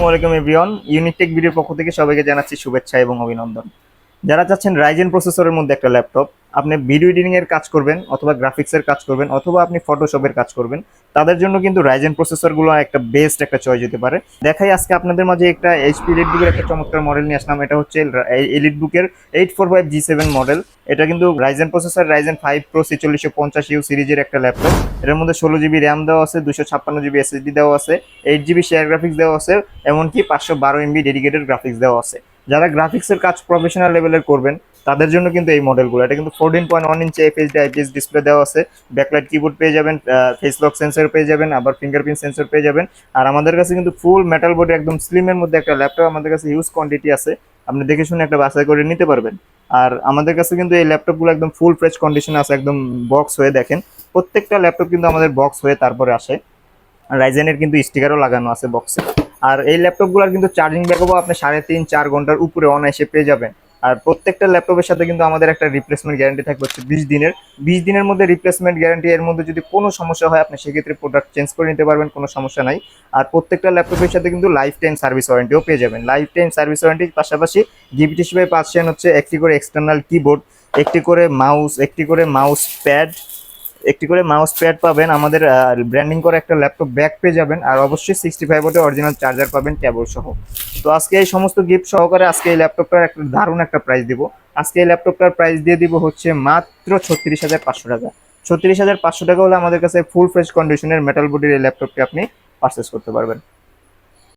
আসসালামু আলাইকুম এভরিওয়ান, ইউনিটেক ভিডিওর পক্ষ থেকে সবাইকে জানাচ্ছি শুভেচ্ছা এবং অভিনন্দন। যারা চাচ্ছেন রাইজেন প্রসেসরের মধ্যে একটা ল্যাপটপ, আপনি ভিডিও এডিটিং এর কাজ করবেন অথবা গ্রাফিক্সের কাজ করবেন অথবা আপনি ফটোশপের কাজ করবেন, তাদের জন্য কিন্তু রাইজেন প্রসেসরগুলো একটা বেস্ট একটা চয়েস হতে পারে। দেখাই আজকে আপনাদের মাঝে একটা এইচপি এলিটবুকের একটা চমৎকার মডেল নিয়ে আসলাম। এটা হচ্ছে এলিটবুকের 845G7 মডেল। এটা কিন্তু Ryzen processor Ryzen 5 pro 4650U সিরিজের একটা ল্যাপটপ। এটার মধ্যে 16GB র্যাম দেওয়া আছে, 256GB এসএসডি দেওয়া আছে, 8GB শেয়ার গ্রাফিক্স দেওয়া আছে, এমনকি 512MB ডেডিকেটেড গ্রাফিক্স দেওয়া আছে। যারা গ্রাফিক্সের কাজ প্রফেশনাল লেভেলের করবেন তাদের জন্য কিন্তু এই মডেলগুলো। এটা কিন্তু 14.1 ইঞ্চি এফএইচডি আইপিএস ডিসপ্লে দেওয়া আছে, ব্যাকলাইট কিবোর্ড পেয়ে যাবেন, ফেস লক সেন্সর পেয়ে যাবেন, আবার ফিঙ্গারপ্রিন্ট সেন্সর পেয়ে যাবেন। আর আমাদের কাছে কিন্তু ফুল মেটাল বডি একদম স্লিমের মধ্যে একটা ল্যাপটপ আমাদের কাছে হিউজ কোয়ান্টিটি আছে, আপনি দেখে শুনে একটা বাছাই করে নিতে পারবেন। আর আমাদের কাছে কিন্তু এই ল্যাপটপগুলো একদম ফুল ফ্রেশ কন্ডিশন আছে, একদম বক্স হয়ে। দেখেন প্রত্যেকটা ল্যাপটপ কিন্তু আমাদের বক্স হয়ে তারপরে আসে। রাইজেনের কিন্তু স্টিকারও লাগানো আছে বক্সে। আর এই ল্যাপটপগুলোর কিন্তু চার্জিং ব্যাকআপও আপনি 3.5-4 ঘন্টার উপরে অনায়াসে পেয়ে যাবেন। আর প্রত্যেকটা ল্যাপটপের সাথে কিন্তু আমাদের একটা রিপ্লেসমেন্ট গ্যারান্টি থাকবে হচ্ছে 20 দিনের। 20 দিনের মধ্যে রিপ্লেসমেন্ট গ্যারান্টি, এর মধ্যে যদি কোনো সমস্যা হয় আপনি সেক্ষেত্রে প্রোডাক্ট চেঞ্জ করে নিতে পারবেন, কোনো সমস্যা নাই। আর প্রত্যেকটা ল্যাপটপের সাথে কিন্তু লাইফ টাইম সার্ভিস ওয়ারেন্টিও পেয়ে যাবেন। লাইফ টাইম সার্ভিস ওয়ারেন্টির পাশাপাশি গিফট হিসেবে পাচ্ছেন হচ্ছে একটি করে এক্সটার্নাল কিবোর্ড, একটি করে মাউস, একটি করে মাউস প্যাড পাবেন, আমাদের ব্র্যান্ডিং করে একটা ল্যাপটপ ব্যাগ পেয়ে যাবেন, আর অবশ্যই 65 ওয়াটের অরিজিনাল চার্জার পাবেন কেবল সহ। তো আজকে এই সমস্ত গিফট সহকারে আজকে এই ল্যাপটপটার একটা দারুণ একটা প্রাইস দিব। আজকে এই ল্যাপটপটার প্রাইস দিয়ে দিব হচ্ছে মাত্র 36,500 টাকা। 36,500 টাকা হলে আমাদের কাছে ফুল ফ্রেশ কন্ডিশনের মেটাল বডির এই ল্যাপটপটি আপনি পারচেস করতে পারবেন।